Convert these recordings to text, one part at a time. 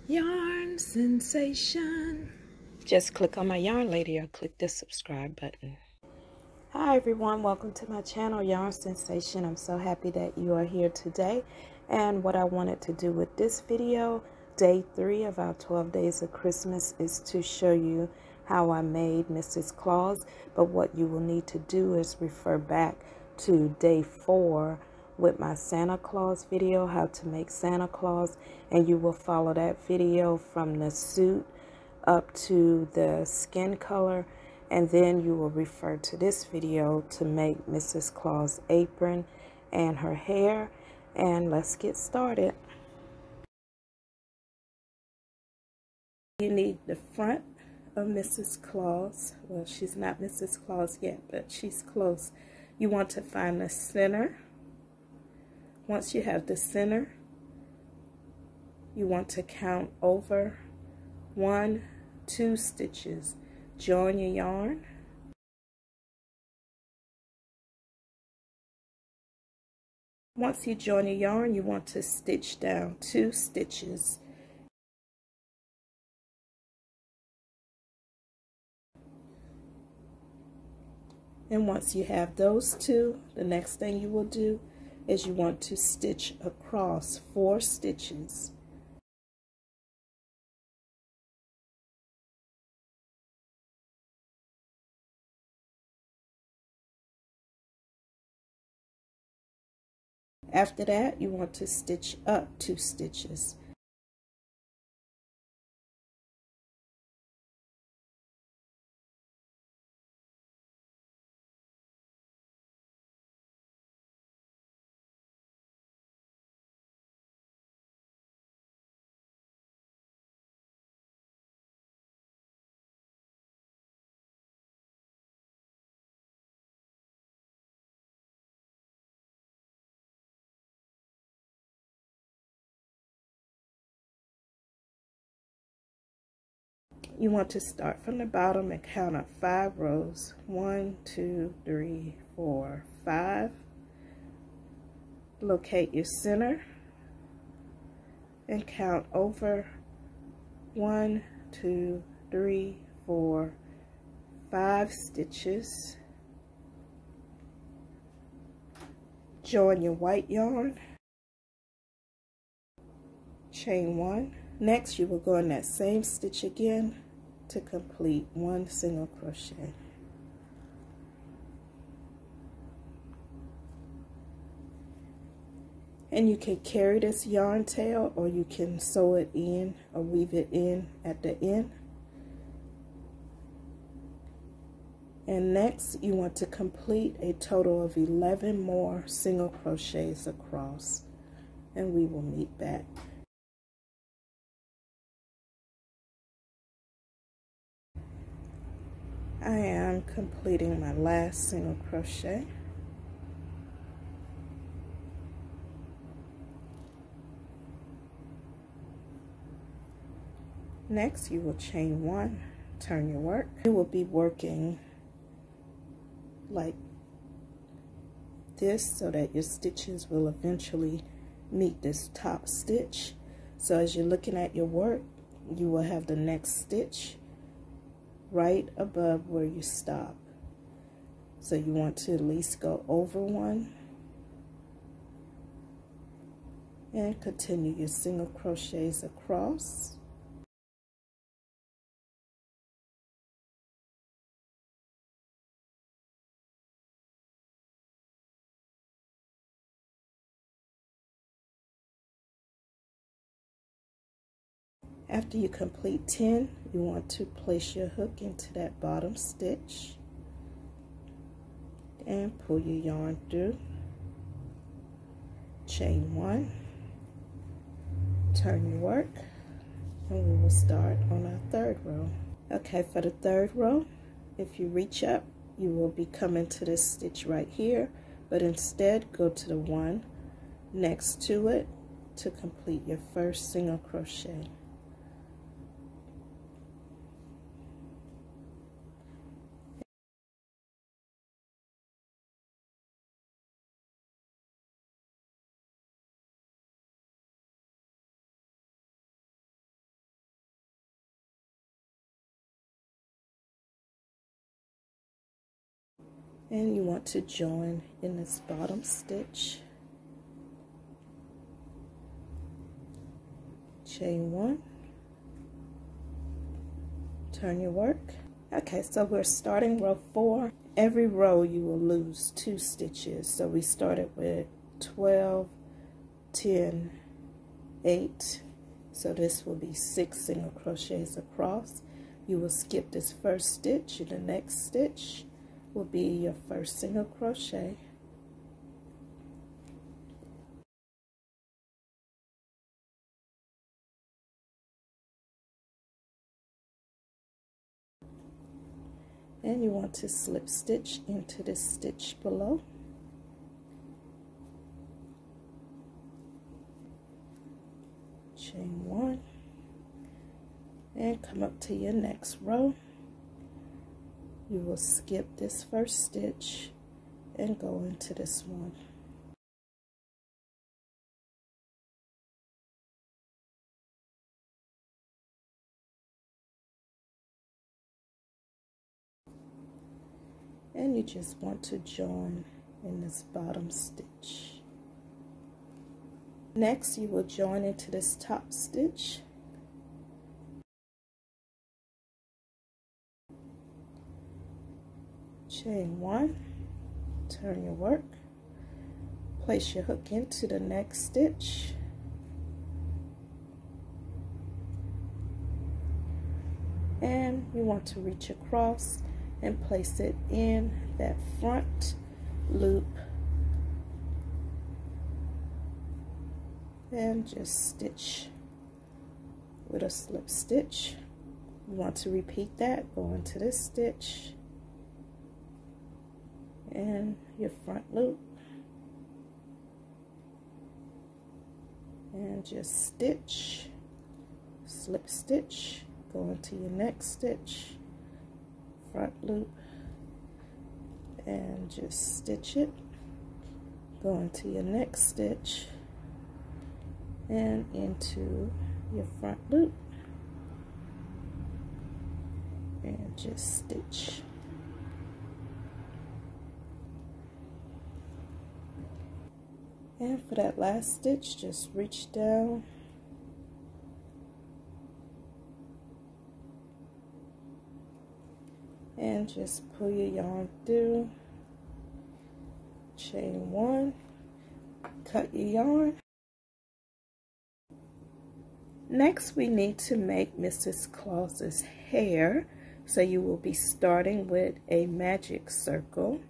Yarn sensation. Just click on my yarn lady or click the subscribe button. Hi everyone, welcome to my channel Yarn Sensation. I'm so happy that you are here today. And what I wanted to do with this video, day 3 of our 12 days of Christmas, is to show you how I made Mrs. Claus. But what you will need to do is refer back to day 4 with my Santa Claus video, how to make Santa Claus, and you will follow that video from the suit up to the skin color, and then you will refer to this video to make Mrs. Claus' apron and her hair. And let's get started. You need the front of Mrs. Claus. Well, she's not Mrs. Claus yet, but she's close. You want to find the center. Once you have the center, you want to count over 1, 2 stitches. Join your yarn. Once you join your yarn, you want to stitch down 2 stitches. And once you have those 2, the next thing you will do is you want to stitch across 4 stitches. After that, you want to stitch up 2 stitches. You want to start from the bottom and count up 5 rows. 1, 2, 3, 4, 5. Locate your center and count over 1, 2, 3, 4, 5 stitches. Join your white yarn. Chain 1. Next, you will go in that same stitch again to complete 1 single crochet. And you can carry this yarn tail, or you can sew it in or weave it in at the end. And next, you want to complete a total of 11 more single crochets across, and we will meet back. I am completing my last single crochet. Next, you will chain 1, turn your work. You will be working like this so that your stitches will eventually meet this top stitch. So as you're looking at your work, you will have the next stitch right above where you stop. So you want to at least go over 1 and continue your single crochets across. After you complete 10, you want to place your hook into that bottom stitch and pull your yarn through. Chain 1, turn your work, and we will start on our 3rd row. Okay, for the 3rd row, if you reach up, you will be coming to this stitch right here, but instead go to the one next to it to complete your first single crochet. And you want to join in this bottom stitch. Chain 1, turn your work. Okay, so we're starting row 4. Every row you will lose 2 stitches. So we started with 12, 10, 8. So this will be 6 single crochets across. You will skip this first stitch, and the next stitch will be your first single crochet. And you want to slip stitch into this stitch below. Chain 1 and come up to your next row. You will skip this first stitch and go into this one. And you just want to join in this bottom stitch. Next, you will join into this top stitch. Chain 1, turn your work, place your hook into the next stitch, and you want to reach across and place it in that front loop, and just stitch with a slip stitch. You want to repeat that, go into this stitch and your front loop, and just stitch, slip stitch, go into your next stitch, front loop, and just stitch it, go into your next stitch and into your front loop, and just stitch. And for that last stitch, just reach down and just pull your yarn through. Chain 1, cut your yarn. Next, we need to make Mrs. Claus's hair. So you will be starting with a magic circle.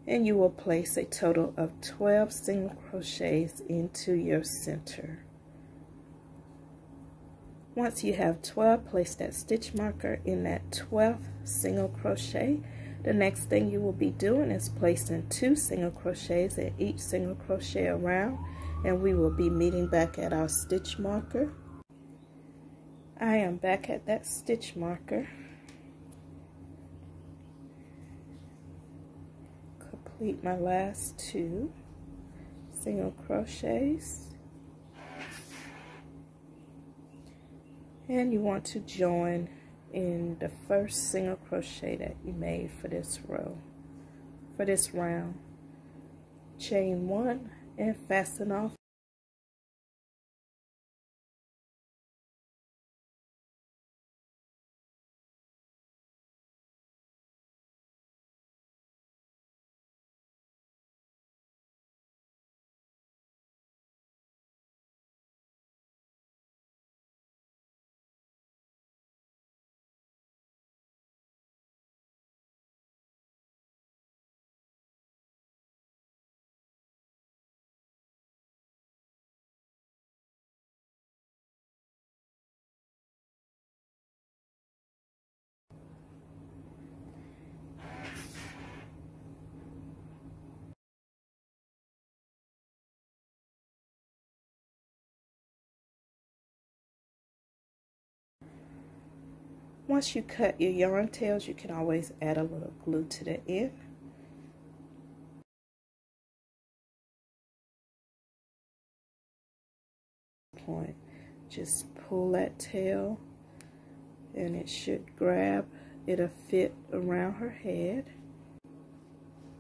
And you will place a total of 12 single crochets into your center. Once you have 12, place that stitch marker in that 12th single crochet. The next thing you will be doing is placing 2 single crochets at each single crochet around, and we will be meeting back at our stitch marker. I am back at that stitch marker. Complete my last 2 single crochets, and you want to join in the first single crochet that you made for this row, for this round. Chain 1 and fasten off. Once you cut your yarn tails, you can always add a little glue to the end. Point. just pull that tail and it should grab. It'll fit around her head.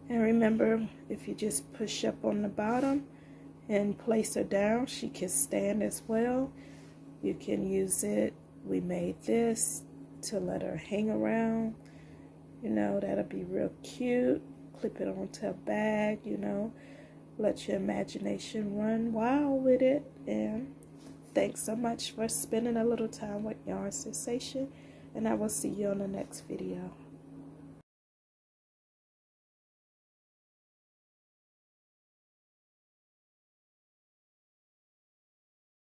And remember, if you just push up on the bottom and place her down, she can stand as well. You can use it. We made this to let her hang around. You know, that'll be real cute. Clip it onto a bag, you know. Let your imagination run wild with it. And thanks so much for spending a little time with Yarn Sensation. And I will see you on the next video.